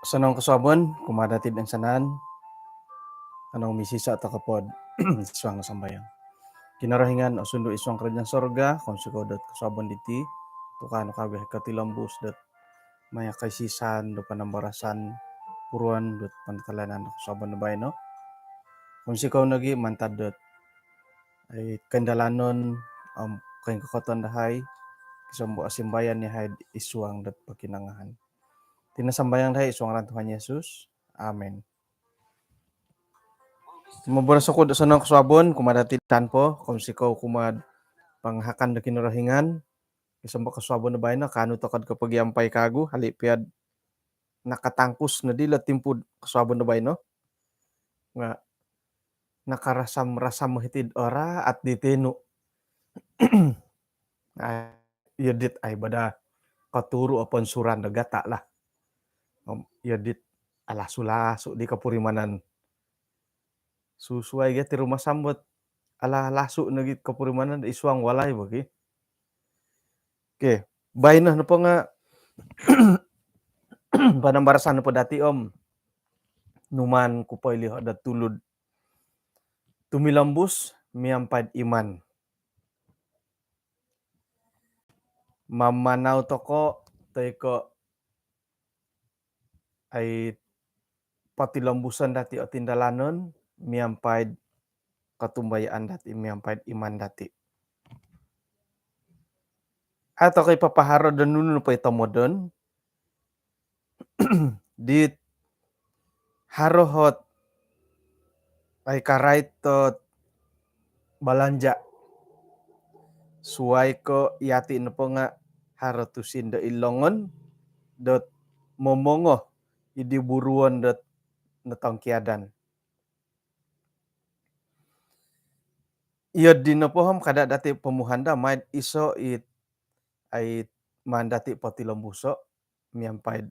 Sanong kasabon, kumadatid ang sanan, anong misisa at kapod, iswang sambayang. Kinarahingan o sundo iswang kanyang sorga, kung sikodot kasabon diti, tukano kabeh katilambus dat maya kaisisan, do panambarasan, puruan, dot panatalanan kasabon na bayan, no? Kung sikaw nagi, mantad dot, ay kandalanon, kayong kakoton dahay, kisombo asimbayan ni haid iswang dat pakinangahan. Tinasambayang dahay, iswang ran Tuhan Yesus. Amen. Mabara ko sa nang kasabon, kumadatitan po, kung sikaw kumad panghakan na kinurahingan, isang kasabon na bayan na, kano to kad kapag yampay kago, halipiad nakatangkus na dila timpud kasabon na bayan, no? Nga, nakarasam-rasam hitid ora at ditino. Ay, yadit ay bada katuro apon suran na gata lah. Yadit alasulaso di kapurimanan. Susuai ga ti rumah sambot ala lasu nagit kapurimanan iswang walay bagi. Oke, bayin na po nga panambarasan po dati numan ko po iliho da tulud tumilambus miyampad iman. Mamanaw to ko ko ay patilambusan dati o tindalanon miyampad katumbayaan dati miyampad iman dati. Ato kay papaharo dan nuno po ito mo doon. Di harohot ay karait to balanja. Suway ko yati na po nga harotusin do ilongon dot momongo idiburuan dot natangkiadan. Iya din na po kada dati pemuhanda main iso ay mandati patilambuso miyampay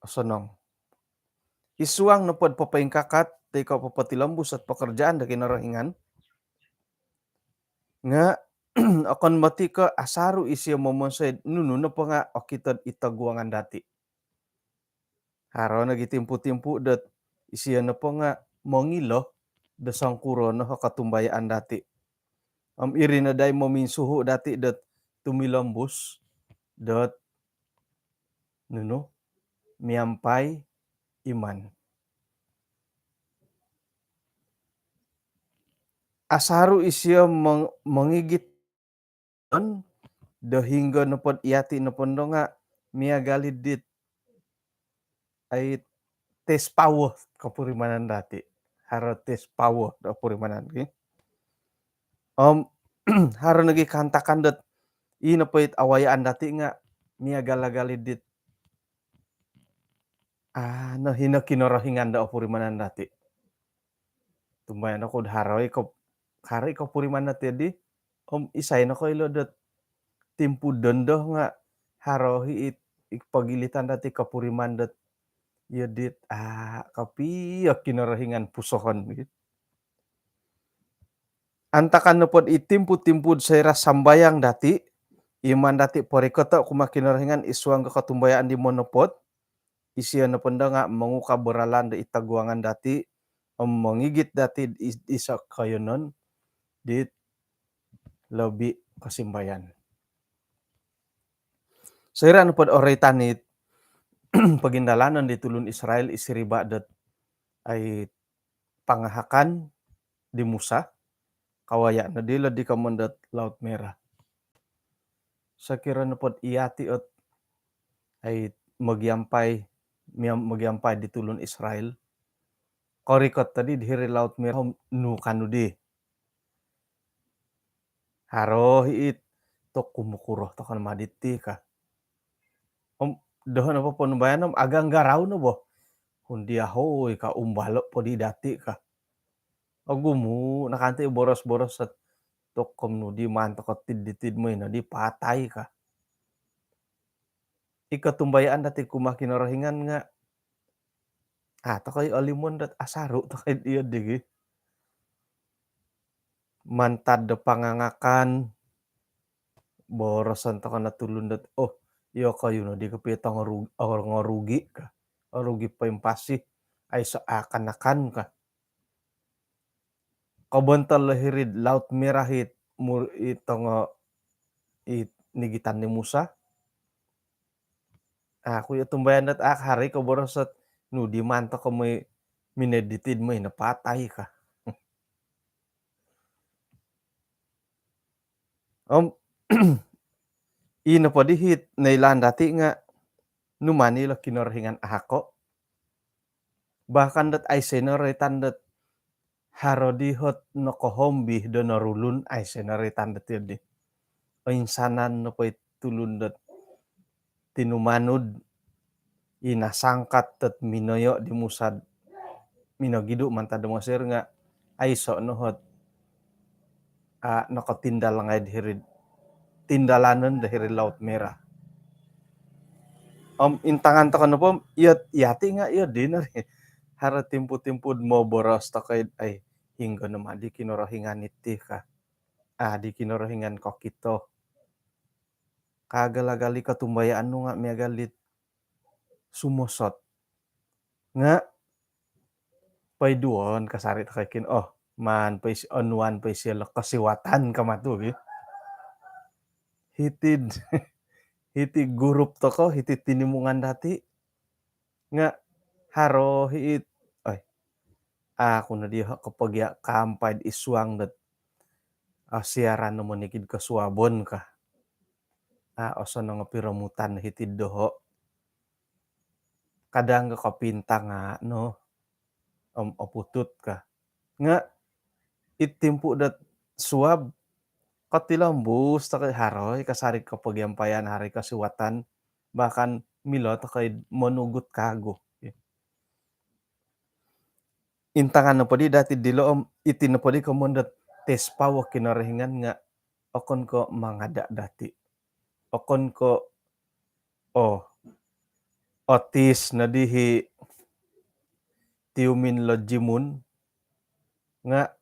sonong. Isuang na pod papaingkakat tay ko papatilambus at pekerjaan da kinarahingan nga akon mati ka asaru isya momonsed nuno na po nga okitad itaguangan dati. Haro nagitimpu-timpu dat isya na po nga mongilo da sangkuro no katumbayaan dati. Iri na day mominsuho dati dat tumilambus dat nuno miyampay iman. Asaru isya mangigit dahingga na pod iyati na pondo nga miyagalid dit ay tes pawo kapurimanan dati. Haro tes pawo da purimanan. Okay? Haro nagi kantakan dat ina po awayaan dati nga miyagalagalid dit no hina kinarahingan da purimanan dati. Tumbayan ako haroy ko purimanan dati di isay na ko ilo dat timpu dondo nga harohi pagilitan dati kapuriman dat yadit kapiyak kinarahingan pusohon. Antakan na pod itimpud-timpud sa sambayang dati, iman dati porikoto kumakinarahingan iswang katumbayaan di monopod, isya na ponda nga manguka beralan da itaguangan dati, mangigit dati isa kayo nun, dit labi kasimbayan. Sira na pod oritanit, pagindalanon di tulun Israel isiriba dat ay pangahakan di Musa, kawaya na dila di kamandat Laut Merah. Sa kira na pod iyati at ay magyampay di tulun Israel. Korikot tadi dihiri Laut Merah nukanudi. Haro hiit to kumukuroh to kan maditi ka. Dohon apa pon bayan agang garau no boh. Hundia hoy ka umbalo po di dati ka. Agumu nakante boros-boros at tokom no di manto ka tiditid mo ina di patay ka. ikatumbayaan dati kumaha kinarahingan nga, takay alimon dat asaru takay ieu digi. Mantad da pangangakan, borosan ta kana tulun dat, "Oh, iyo kayuna di kapita ngarugi ka, ngarugi paimpasih ay seakan-akan ka." Kabantala lahirid Laut Merah ito nga nigitan ni Musa. Kuya tumbayan dat hari ka borosot no di man ta ka may mineditid may napatay ka. Ino pa dihit nailan dati nga no Manila kinarhingan ahako. Bahkan dat ay senaritan dat harodihot no kohombih do narulun ay senaritan dat yun di. O insanan no pa'y tulun dat tinumanud inasangkat dat minoyo di musad minogidu mantad Mesir nga ay so nohot nakatindal ngay dihirid tindalanon dihirid Laut Merah. Intangan ta kano po yati nga iyo din hara timpo-timpod mo boros ta kay ay hinggo naman di kinarahingan iti ka. Di kinarahingan ko kito. Kagalagali katumbayaan no nga miagalit sumusot. Nga payduon kasarit kay kin man pay onwan pay sila kasiwatan kamatu hitid hitid gurup to ko hitid tinimungan dati nga haro hiit ay kuno di kapag ya kampay iswang dat siaran no monikid kasuabon ka oso nga piramutan hitid doho kadang kapinta nga no oputut ka nga itimpo dat suab katilambus ta kay haroy kasarit kapag yampayan hari kasiwatan bahkan milo ta kay manugot kago. Intangan na padi dati dilo iti na padi kamondat tespaw kinarahingan nga okon ko mangada dati. Okon ko otis na dihi tiumin lojimun nga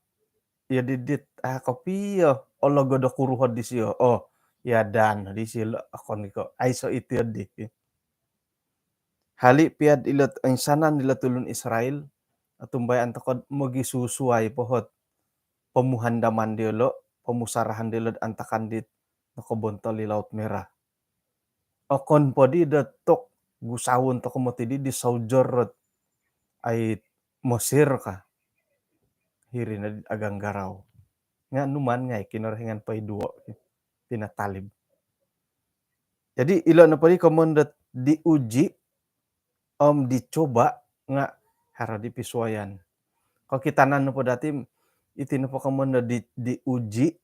ya didit kapiyo ologo do kuruhod di siyo ya dan di silo akon ko ay so iti di. Hali piad ilot insanan nila tulun Israel atumbayan takod magisusuay pohot pamuhandaman diolo pamusarahan dilod antakan dit nakabontol di Laut Merah. Okon po di datok gusawon to kumotidi di saujor ay Mesir ka. Hiri na agang garaw. Nga numan nga kinarahingan pa'y duo tinatalib. Jadi ilo na padi kamondat diuji dicoba nga hara di pisuayan. Kau kitanan no po dati iti na po kamondat diuji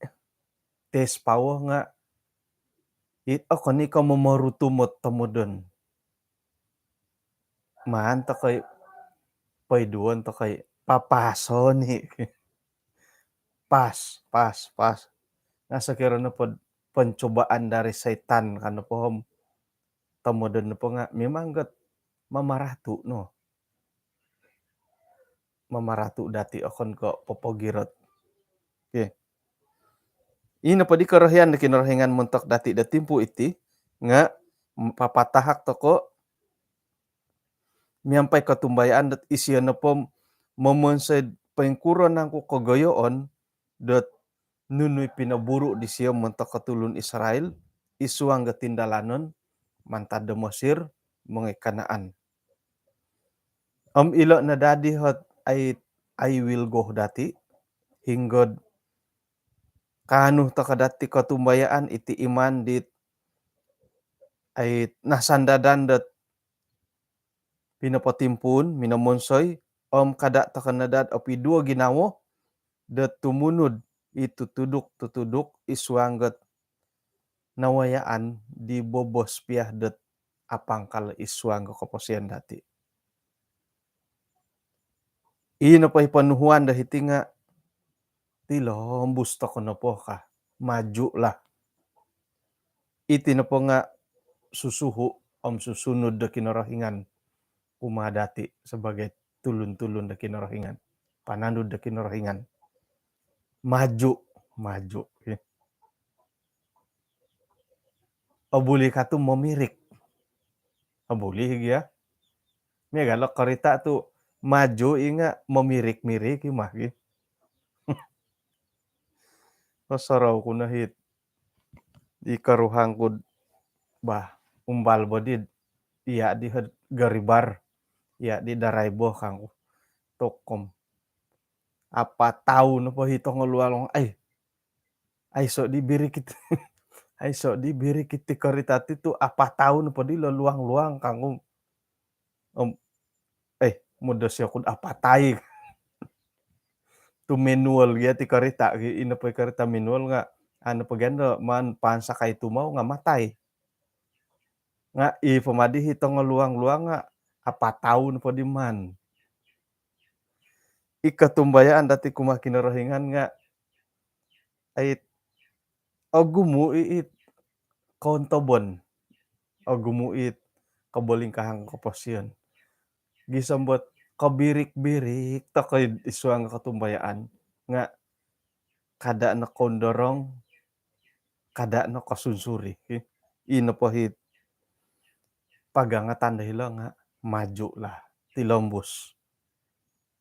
tes pawo nga kani ka mamarutumot tamudon. Man ta kay payduon ta kay papaso ni pas. Nasa kira na po pancobaan dari setan kano po tamudon na po nga mimanggat mamaratu no. Mamaratu dati akon ko popogirot. Okay. Ino pa di karahian na kinarahingan muntak dati datimpo iti nga papatahak to ko miyampay katumbayaan dat isya na po mamonsed pangkuran ng kukagayoon dat nunoy pinaburo di siya muntak katulun Israel isuang gatindalanon mantad da Mesir mga Kanaan. Ilo na dadi hot I will go dati hinggod kanu ta kadati katumbayaan iti iman dit ay nasandadan dat pinapatimpun minamonsoy kada ta kanadad api dua ginawo dat tumunod tutuduk iswanggat nawayaan di bobos piah dat apangkal iswang kaposian dati. Ino pa ipanuhuan dahiti nga tilo busto ko na po maju lah. Iti na po nga susuhu susunod da kinarahingan kumaha dati sebagai tulun-tulun da kinarahingan, pananud da kinarahingan. Maju, maju, abuli katu mamirik, abuli ya. Mia galak karita tu maju inga mamirik-mirik imah ge. Pasarau ku nahit ikaruhangkud bah umbal bodid iya di garibar iya di daraiboh kangku tokom apa tahu no po hitong lualong ai so dibiri kit ai so dibiri kiti karitati tu apa tahu no po di luang-luang kangku muda siakun apa tai tu manual gia ti karita gi ina po karita manual nga ano paganda man pansa kay tu mau nga matay nga pamadi hitong luang-luang nga apa tahu no po di man ikatumbayaan dati kumah kinarahingan nga ay gumuit kontobon gumuit kabolingkahang kapasyan gisambot kabirik-birik takay isuang katumbayaan nga kada na kondorong kada na kasunsuri ino pahit pagangatan dahil nga maju lah tilombus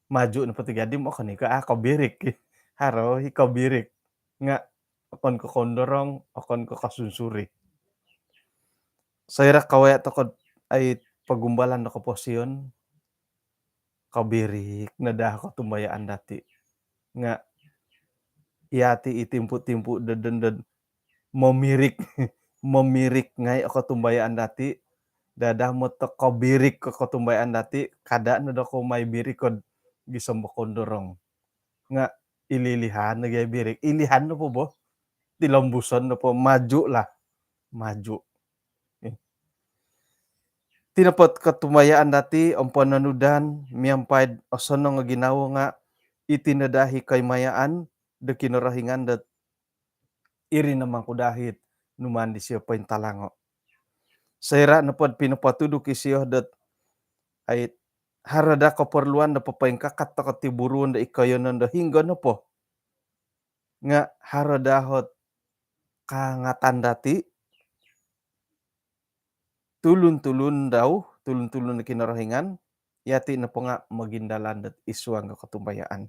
maju na patigadi mo kanika kabirik haro kabirik nga akon ko kondorong akon ko kasunsuri sayra kawaya tokod ay pagumbalan na kaposyon kabirik na da katumbayaan dati nga iati itimpu-timpu dedended memirik memirik ngai katumbayaan dati dadah mo to kabirik katumbayaan dati kada na da ko may birik kod gisambok kondorong nga ililihan na gay birik ilihan no po bo tilambuson no po maju lah maju tinapot katumayaan dati ang pananudan miyampay asan nga ginawa nga itinadahi kay mayaan da kinarahingan dat iri naman ko dahit numan di siya talango sayra na pod pinapatudok isiyo dat ay harada kaperluan da papaingkakat ta katiburuan da ikayonan da hingga no po nga haradahot kangatan dati tulun-tulun daw tulun-tulun na kinarahingan yati na po nga magindalan dat isuang katumbayaan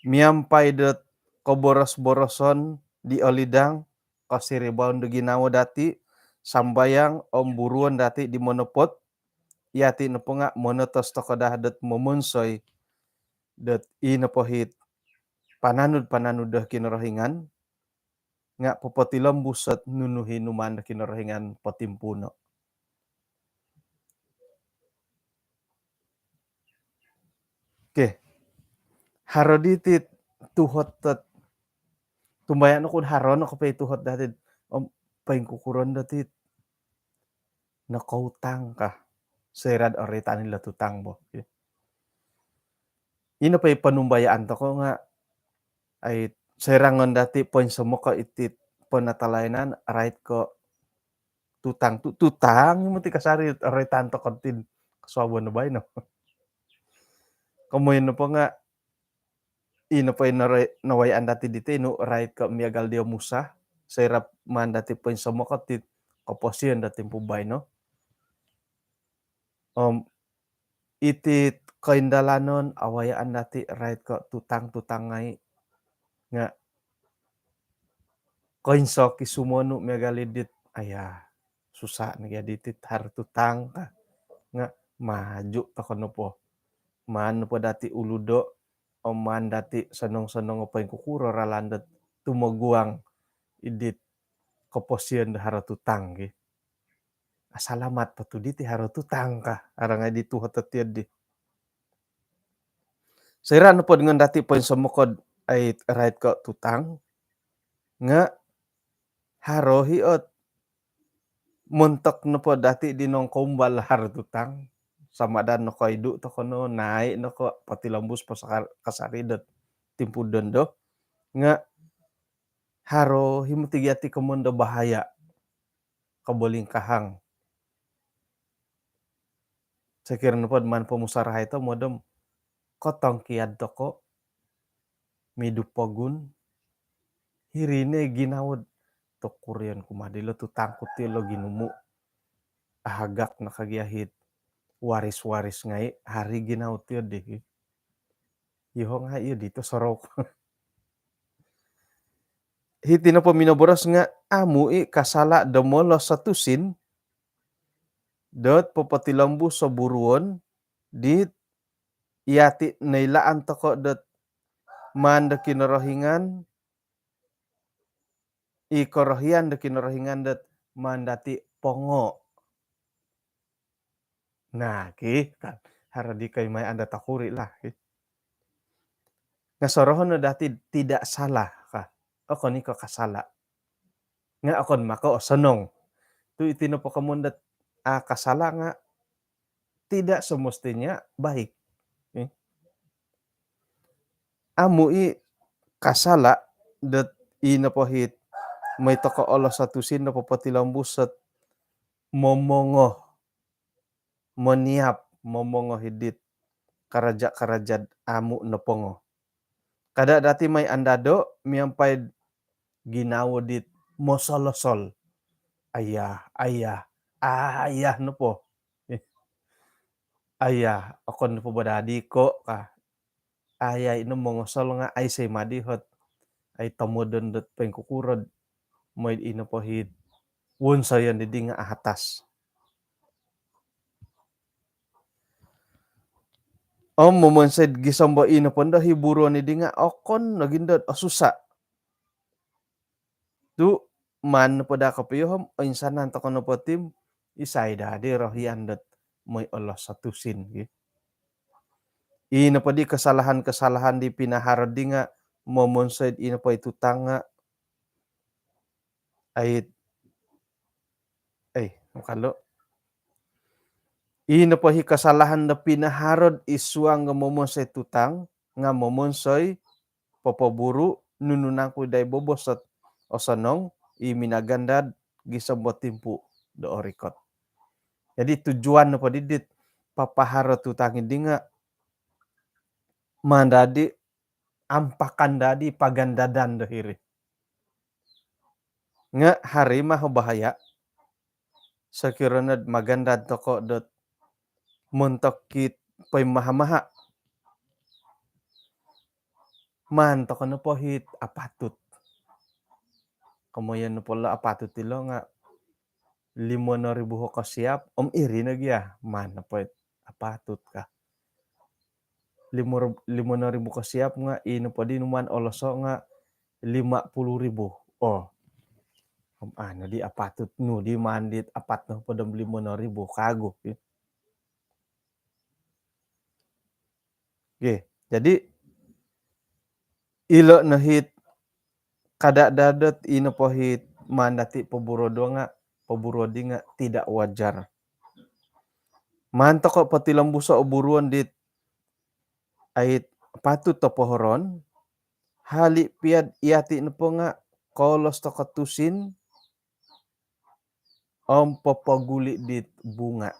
miyampay dat kaboros-boroson di alidang kasiribaon da ginawa dati sambayang omburuan dati di monopot yati na po nga monotos to kadah dat momonsoy dat ina po hit pananud da kinarahingan nga papatilambu at nunuhin numan da kinarahingan patimpuno. Okay. Haroditit tuhot tat tumbayan ako haron ako pa tuhot dati paing kukuron dati nakautang ka serad oritan nila tutang bo. Okay. Ina pa panumbayaan to ko nga ay serangon dati poin semua ka itit panatalainan right ko tutang mo ti kasari oritan to kontin kaswabon na bay no. Kamoy no po nga ino pa nawayaan dati dito no right ka miagal dia musa serap man dati poin semua ka tit kaposian dati pubay no. Itit kaindalanon awayaan dati right ko tutang ngai nga koinso kisumono megalidit aya susah nagaditit har tutang ka nga maju ta kono po man po dati uludo o man dati sanong-sanong pa kukuro ralandat tumaguang idit kaposian da hara tutang gi asalamat pa tu diti hara tutang ka arang di tu hatatiad di sayra no po dengan dati po sumukod ay right ko tutang nga haro hiot muntok no po dati dinong kumbal har tutang samadan no kaidu to kono naik no ko patilambus pa sa kasaridot timpudon do nga haro himutigati kemundo bahaya kabolingkahang Sekiranya pod man pemusaraha itu modem kotong kiad toko midu pogun hirine ginawad to kurian kumadilo tu tangkut ti lo ginumu ahagak nakagiahit waris-waris ngai hari ginaw ti deh. Iho nga iyo dito sorok. Hiti na po minaboras nga amu kasala domolo satusin dot popatilambu sa buruon dit iati nailaan toko dot manda kinorohingan ikorohian da kinorohingan dot mandati pongo. Nah, kan haradi kay may anda takuri lah. Nasorohon na dati tidak salah ka. Ako ni ko kasala. Nga akon mako sonong. Tu itino po kamundat kasala nga tidak semestinya baik. Amu kasala dat inapohit may toko olo satusin na papatilambuset momongo moniap momongo hidit karaja-karajad amu na pongo. Kada dati may andado miyampay ginawo dit mosolosol. Ayah no po. Ayah, ako na po badadi ko ka. Ayah ino mongosol nga ay say madihot. Ay tamodon dot pengkukurod. Moy ino po hid. Wun sayan didi nga ahatas. Momonsed gisombo ino po da hiburo ni di nga okon nagindot asusa. Tu man po da kapiyohom o insanan to kono po tim isay dadi rohian dot moy Allah satusin. Ino po di kesalahan-kesalahan di pinaharad di nga momonsed ino po itu tanga ay makalo. Ino po hi kasalahan na pinaharod isuang nga momonsed tutang nga momonsoy popoburu nununang ko day bobos at osanong iminagandad gisambot timpu do orikot. Jadi tujuan na po didit papaharod tutang hindi nga mandadi ampakan dadi pagandadan do hiri. Nga hari mah bahaya sekiranya magandad toko dot muntok kit pay maha-maha. Man toko na po hit apatut. Kamoyan na pala apatut tilo nga 5,000 ho kasiap iri na gya man na po apatut ka. 5,000 kasiap nga ino po din man oloso nga 50,000. Ano di apatut no di mandit apat no po 5,000 kago. Jadi ilo na hit kada dadat ino po hit mandati paburodi nga tidak wajar. Manto ko patilambu sa uburuan dit ay patut to pohoron hali piad iati na po nga kolos to katusin papaguli dit bunga.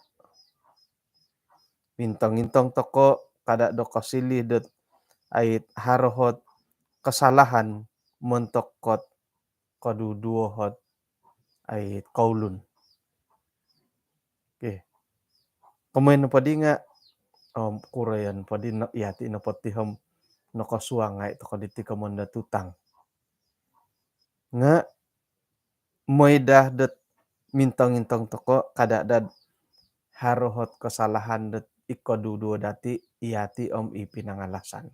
Intong-intong toko kada do kasili dot ay harohot kesalahan mentokot kaduduohot ay kaulun. Kumain na padi nga kurayan padi na iati na patihom no kasuangay to kaditi kamonda tutang. Nga moy dahdat mintong-intong toko kada dad harohot kesalahan dat ikaduduo dati iati ipinangalasan.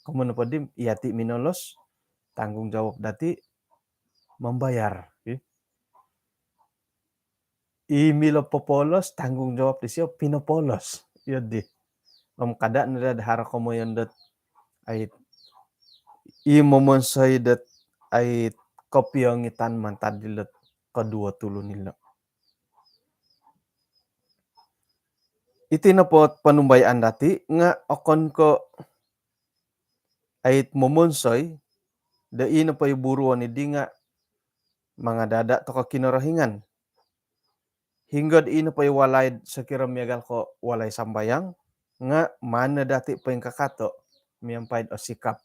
Kumain na padi iati minolos tanggung jawab dati membayar. Imilo popolos tanggung jawab di siyo pinopolos. Yun di. Kada na hara ko mo yun dat ay imomonsay dat ay kopyongitan mantadilat kadua tulo nila. Itinapot panumbayaan dati nga okon ko ay momonsoy da ino pa iburuan ni di nga mga dada to ka kinarahingan. Hinggod ino pa'y walay sakira miagal ko walay sambayang, nga mana dati pa'y kakato, miyampay o sikap.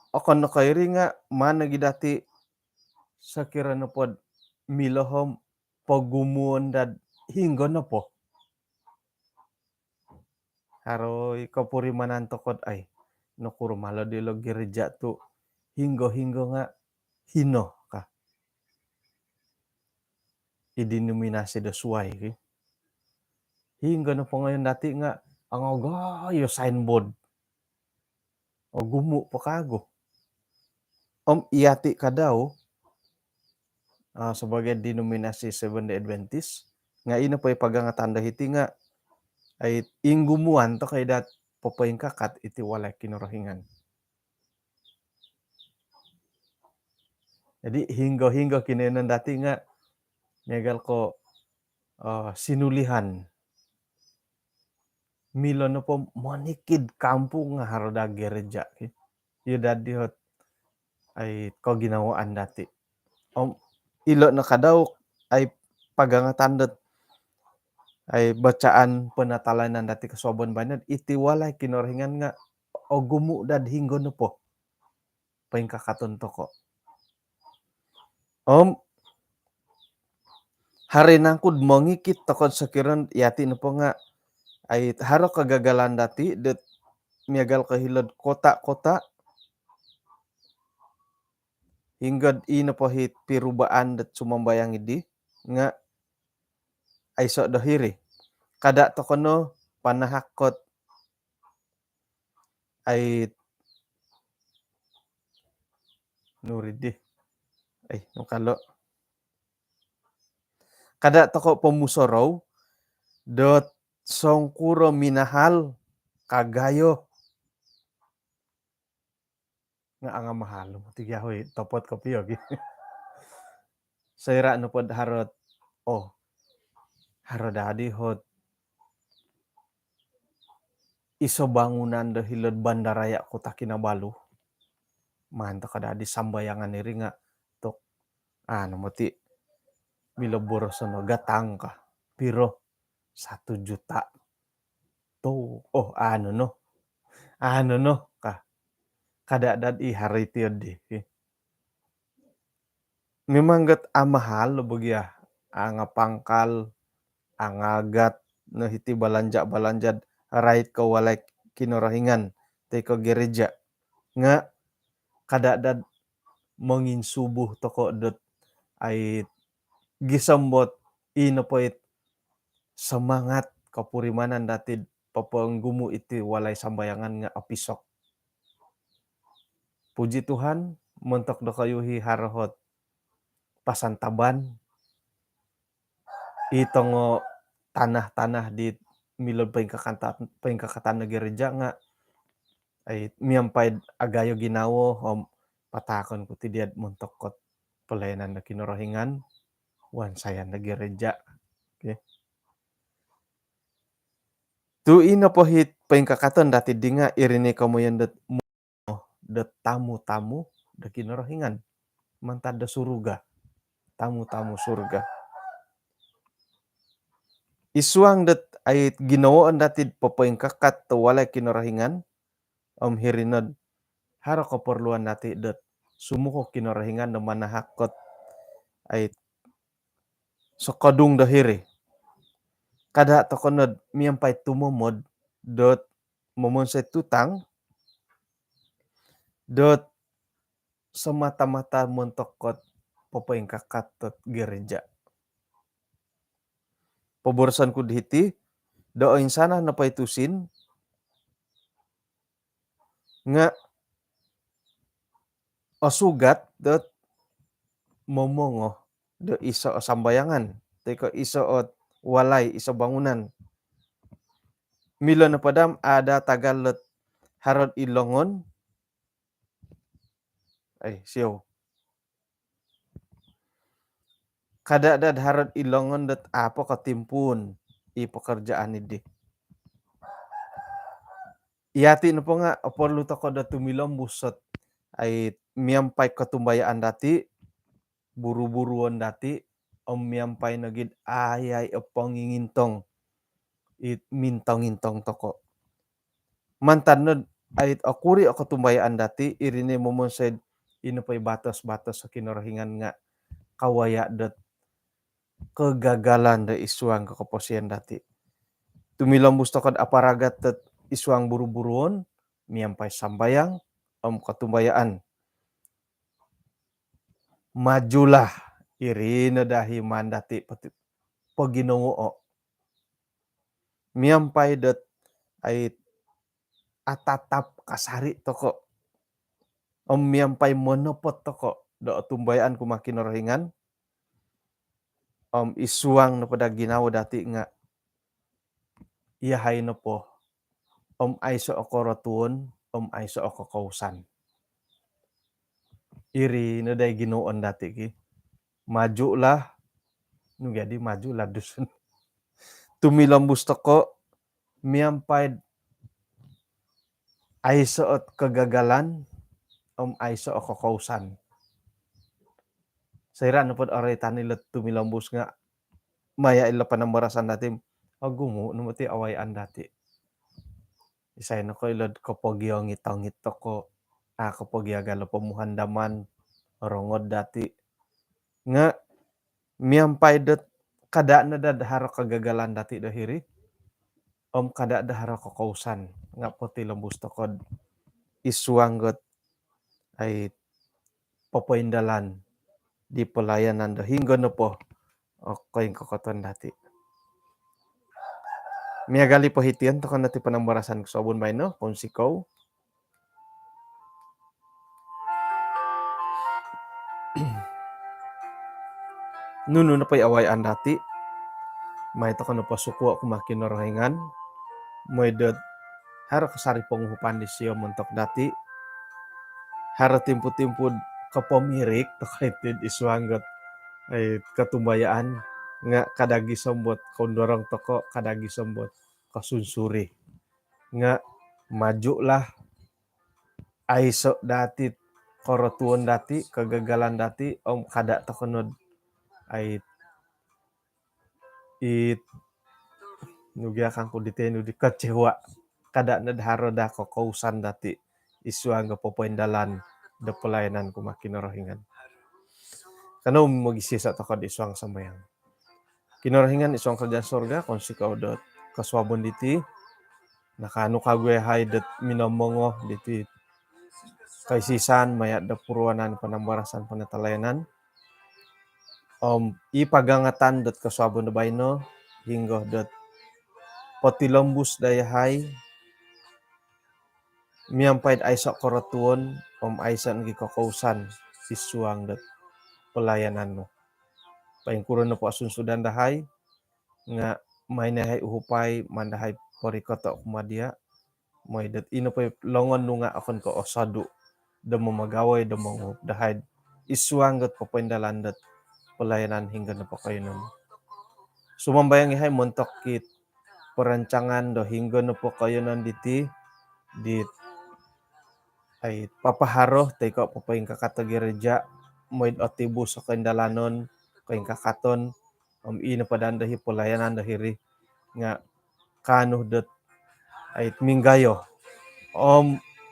Akan na kairi nga mana gidati sakira na pod milahom pagumuon dad hinggo na po. Haroy kapurimanan tokod ay nukuro malo dilo gereja tu hinggo nga hino ka. Idinominasi da suway ki. Hinggo na po ngayon dati nga ang agayo signboard. O gumu pa kago. Iyati ka daw sebagai denominasi Seventh-day Adventist nga ino pa'y pagangatanda hiti nga ay inggumuan to kay dat papayin kakat iti walay kinurahingan. Jadi hinggo kinenan dati nga megal ko sinulihan. Milo na po manikid kampung nga haroda gereja. Iyo dati hot ay ko ginawaan dati. Ilo na kadaw ay pagangatandot ay bacaan penatalanan dati kasobon banyan iti walay kinurahingan nga o gumu dad hinggo na po. Paing kakaton to ko. Hari nangkud mangikit tokod sakiran yati na po nga ay haro kagagalan dati det miagal kahilod kota-kota hinggod ino po hit pirubaan dat sumambayang idi nga ay so dahiri. Kada to kono panahakot ay nuridi. Ay nukalo. Kada to ko pemusorow dot songkuro minahal kagayo nga anga mahalo tigahoy topot ko piyog. Sayra no pod harot harodadi hot iso bangunan da hilod bandaraya Kota Kinabalu. Manta kadadi sambayangan niri nga tok mati milobor sono gatang ka piro 1 juta to no ka kadadad hari tiod di memang gat amahal bagya anga pangkal angagat no hiti balanja right ko walay kinurahingan te ko gereja nga kadadad manginsubuh toko dot ay gisambot ino poit semangat kapurimanan dati papanggumu iti walay sambayangan nga apisok. Puji Tuhan mentok do kayuhi harahot pasantaban itongo tanah-tanah di milod paingkakatan na gereja nga ay miyampay agayo ginawo patakon ko ti diad mentok kot pelayanan na kinurahingan wan sayan na gereja. Okay. Tu ino po hit paingkakaton dati di nga irini kamuyan dat tamu-tamu da kinurahingan mantad da suruga tamu-tamu surga. Isuang dat ay ginawaan dati papaingkakat to walay kinurahingan hirinod haro keperluan dati dat sumuko kinurahingan na manahakot ay sokadung dahiri. Kada tokonod miyampay tumomod dot momonsay tutang dot semata-mata montokot papaingkakat tot gereja. Paborosan ko dihiti doain sana na paitusin nga sugat dot momongo do iso sambayangan teko iso walay iso bangunan milo na padam ada tagalot harod ilongon ay siyo kadadad harod ilongon dot apo katimpun pekerjaan idi iyati na po nga perlu toko da tumilom busot ay miyampay katumbayaan dati buru-buruan dati miampai nagid ayay pangingintong it mintong-intong toko. Mantanod ayit akuri ako tumbayaan dati irine momonsed ino pa'y batas-batas sa kinarahingan nga kawaya dat kegagalan da isuang kakaposian dati. Tumilambus tokod aparagat tet isuang buru-buruon miampai sambayang katumbayaan. Majulah irina dahi mandati paginunguo. Miampai dat ay atatap kasari toko. Miampai monopot toko do tumbayaan kumakin rohingan. Isuang na pada ginawa dati nga iyahay na po aiso ako ratuon aiso ako kausan. Iri na day ginoon dati ki. Maju lah nung jadi maju lah dusun. Tumilambus toko miampai aiso at kegagalan aiso ako kausan. Saira na pod aray tanilat tumilambus nga maya ila panambarasan dati agumo numati awayan dati. Isay na ko ilad kapagyo ngitangit toko kapagyo galo pamuhandaman rongod dati nga miampai dat kada na dadharo kagagalan dati dahiri kada daharo kakausan nga poti lambus tokod isuanggot ay papaindalan di pelayanan hingga na po koing kokoton dati. Miagali po hitian to kan nati panambarasan ko sabon bay no kung sikaw. Nuno na pa'y awayan dati. May to kan pasuko ako makinarahingan. May dot haro kasari panghupan di siya montok dati. Haro timpo-timpo kapamirik to kaitid isuanggot ay katumbayaan nga kadagi sambot kondorong toko kadagi sambot kasunsuri nga maju lah aiso dati korotuon dati kegagalan dati kada tokonod ay nugia kang kuditenu di kecewa kada nadharo da kokausan dati isuang popoindalan da pelayanan kumakin rohingan. Kano magisisa toko di isuang sambayang. Kinarahingan isuang kerjaan sorga kung sikaw dot kaswabon diti nakano kagwe hay dat minamongo diti kaisisan mayat da purwanan panambarasan panatalayanan ipagangatan dot kaswabon da bayno hingga dot potilambus dayahay miampaid aiso koratuon aisan gi kakausan isuang dot pelayanan mo. Paingkuron na po asunsudan dahay nga may nahay uhupay mandahay parikoto kumadia may dat ino pa longon nunga akon ko osadu da mamagaway da mangup dahay isuanggot papaindalan dat pelayanan hingga na po kayo nun. Sumambayang ihay montok kit perancangan do hingga na po kayo nun diti dit ay papaharo tay ko papaing kakatagireja may otibus sa kaindalanon kaing kakaton ino padandahi pelayanan dahiri nga kano dat ay minggayo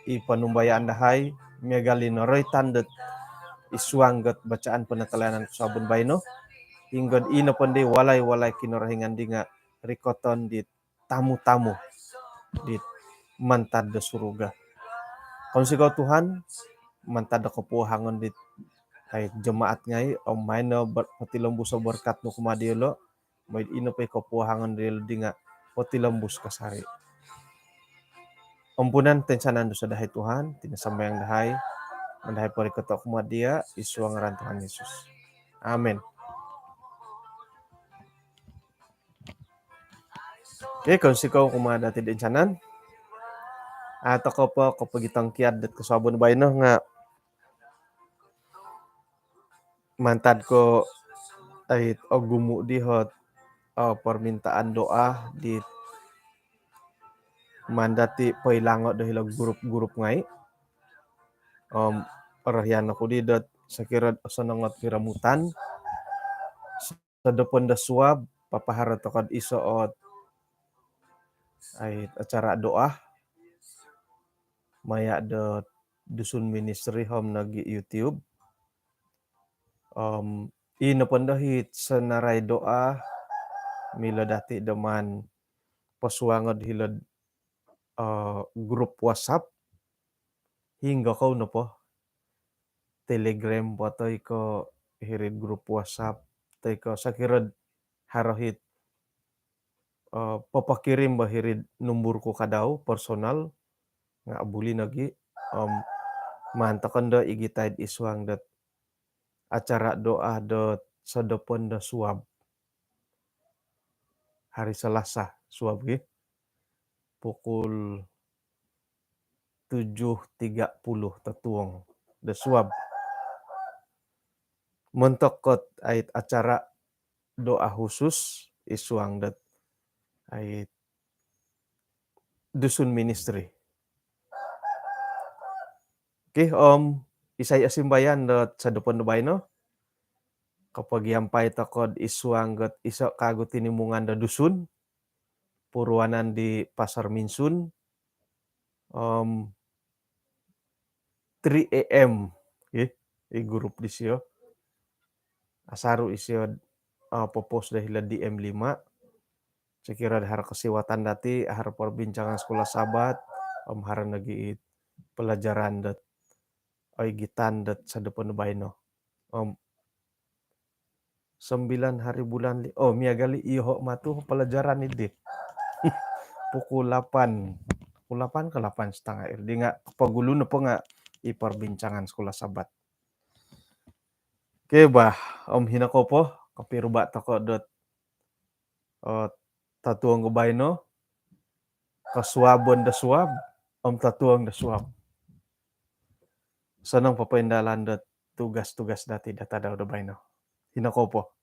ipanumbayaan dahay miagali noroy tandat isuanggot bacaan panatalayanan sabon bayno hingga ino pandi walay-walay kinarahingan di nga rikoton dit tamu-tamu dit mantad da suruga. Kung sigaw Tuhan mantad da kapuhangon dit ay jemaat ngay mayno patilambus sa berkat no kumadilo may ino pa'y kapuhangon dilo di nga patilambus kasari. Ampunan tensanan do sa dahay Tuhan tinasambayang dahay mandahay parikoto kumadia isuang ngaran Tuhan Yesus. Amen. Okay, kung sikaw kumada ti densanan ato ko po kapagitang kiad dat kasabon bayno nga mantad ko ay gumu dihot permintaan doa di mandati pailangot dahilag grup-grup ngay. Parahian ako di dot sakirad sanangot piramutan sa dapon da suab papahara tokod isoot ay acara doa maya da dusun ministry home nag YouTube ino pandahit sa naray doa mila dati daman paswangod hilad grup WhatsApp hingga kau na po Telegram po toy ko hirid grup WhatsApp toy ko sakirad harahit papakirim ba hirid numbur ko kadaw personal nga abuli nagi mantakan da igitayad iswang dat acara doa dot sa dapon da suab hari Selasa suab gi pukul 7.30 tatuong da suab mentokot ait acara doa khusus iswang dat ait dusun ministry. Okay, isay asimbayan dot sa dapon da bayno kapag yampay takod iswang gat isa kago tinimungan da dusun purwanan di Pasar Minsun 3 AM grup di siyo asaru isyo popos dahil di M5 sekira dahar kesiwatan dati ahar perbincangan sekolah sabat hara nagi pelajaran dat gitan dat sa depan bayno 9 hari bulan miagali iho matu pelajaran ini pukul 8 ke 8:30 di nga pagulo na po nga iperbincangan sekolah sabat. Oke bah hinako po kapiruba tako dot tatuang bayno kasuabon da suab tatuang da suab sanang papaindalan dot tugas-tugas dati data daw da bayno hinako po